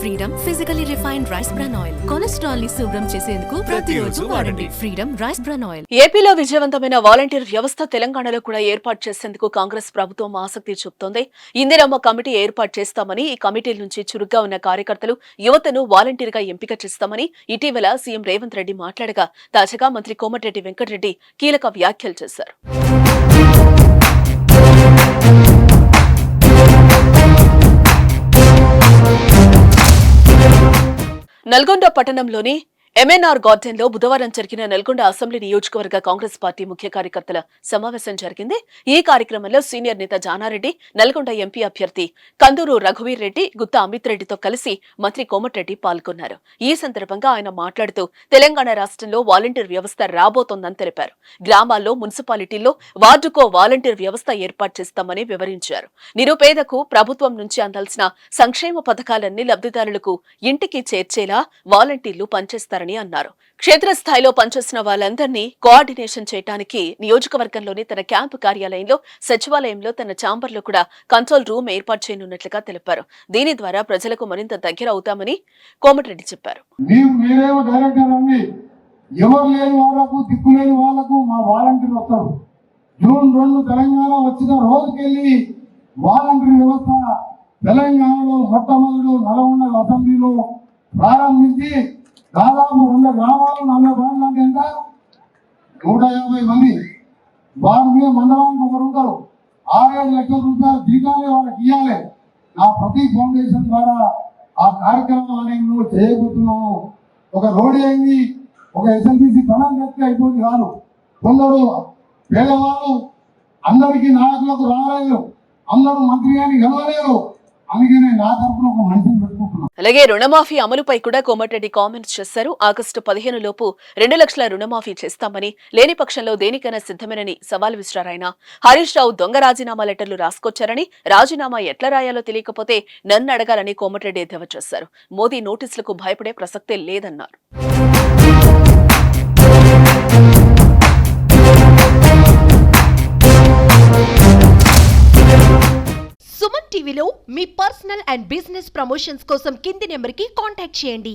Freedom physically refined rice bran oil cholesterol ని శుభ్రం చేసేందుకు ప్రతిరోజు వాడండి ఫ్రీడమ్ రైస్ బ్రాన్ ఆయిల్. ఏపీలో విజయవంతమైన వాలంటీర్ వ్యవస్థ తెలంగాణలో కూడా ఏర్పాటు చేసేందుకు కాంగ్రెస్ ప్రభుత్వం ఆసక్తి చూపుతోంది. ఇందిరమ్మ కమిటీ ఏర్పాటు చేస్తామని, ఈ కమిటీల నుంచి చురుగ్గా ఉన్న కార్యకర్తలు యువతను వాలంటీర్ గా ఎంపిక చేస్తామని ఇటీవల సీఎం రేవంత్ రెడ్డి మాట్లాడగా, తాజాగా మంత్రి కోమటిరెడ్డి వెంకటరెడ్డి కీలక వ్యాఖ్యలు చేశారు. నల్గొండ పట్టణంలోని ఎంఎన్ఆర్ గార్డెన్ లో బుధవారం జరిగిన నల్గొండ అసెంబ్లీ నియోజకవర్గ కాంగ్రెస్ పార్టీ ముఖ్య కార్యకర్తల సమావేశం జరిగింది. ఈ కార్యక్రమంలో సీనియర్ నేత జానారెడ్డి, నల్గొండ ఎంపీ అభ్యర్థి కందూరు రఘువీర్ రెడ్డి, గుత్తా అమిత్ రెడ్డితో కలిసి మంత్రి కోమటిరెడ్డి పాల్గొన్నారు. ఈ సందర్భంగా ఆయన మాట్లాడుతూ తెలంగాణ రాష్ట్రంలో వాలంటీర్ వ్యవస్థ రాబోతోందని తెలిపారు. గ్రామాల్లో, మున్సిపాలిటీల్లో వార్డుకో వాలంటీర్ వ్యవస్థ ఏర్పాటు చేస్తామని వివరించారు. నిరుపేదకు ప్రభుత్వం నుంచి అందాల్సిన సంక్షేమ పథకాలన్నీ లబ్ధిదారులకు ఇంటికి చేర్చేలా వాలంటీర్లు పనిచేస్తారని అన్నారు. క్షేత్రస్థాయిలో పనిచేసిన వాళ్ళందరినీ కోఆర్డినేషన్ చేయడానికి నియోజకవర్గంలోని తన క్యాంపు కార్యాలయంలో, సచివాలయంలో, తన ఛాంబర్లో కూడా కంట్రోల్ రూమ్ ఏర్పాటు చేయనున్నట్లుగా తెలిపారు. దీని ద్వారా ప్రజలకు మరింత దగ్గర అవుతామని కోమటిరెడ్డి చెప్పారు. జూన్ 2 తెలంగాణ వచ్చిన రోజుకెళ్ళి వాలంటీర్ వ్యవస్థ తెలంగాణలో మొట్టమొదటి నల్గొండ అసెంబ్లీలో ప్రారంభించి దాదాపు 100 గ్రామాలు 40 వార్డులు అంటే ఎంత 150 మంది వారి మీద మండలానికి ఒకరు ఉంటారు. 6-7 లక్షల రూపాయలు జీతాలే వాళ్ళకి ఇవ్వాలి. నా ప్రతి ఫౌండేషన్ ద్వారా ఆ కార్యక్రమాన్ని నువ్వు చేయబోతున్నాము. ఒక రోడ్ అయింది, ఒక ఎస్ఎల్బిసి పనం చెప్తే అయిపోయింది కాదు. కొందరు పేదవాళ్ళు అందరికీ నాయకులకు రాలేదు, అందరూ మంత్రి గారిని గెలవలేరు. అందుకనే నా తరఫున ఒక మంచిని పెట్టుకుంటున్నాను. అలాగే రుణమాఫీ అమలుపై కూడా కోమటిరెడ్డి కామెంట్స్ చేశారు. ఆగస్టు 15 లోపు 2 లక్షల రుణమాఫీ చేస్తామని, లేని పక్షంలో దేనికైనా సిద్ధమేనని సవాల్ విసిరారాయన. హరీష్ రావు దొంగ రాజీనామా లెటర్లు రాసుకొచ్చారని, రాజీనామా ఎట్లా రాయాలో తెలియకపోతే నన్ను అడగాలని కోమటిరెడ్డి ఎద్దేవా చేశారు. మోదీ నోటీసులకు భయపడే ప్రసక్తే లేదన్నారు. సుమన్ టీవీలో మీ పర్సనల్ అండ్ బిజినెస్ ప్రమోషన్స్ కోసం కింది నెంబర్కి కాంటాక్ట్ చేయండి.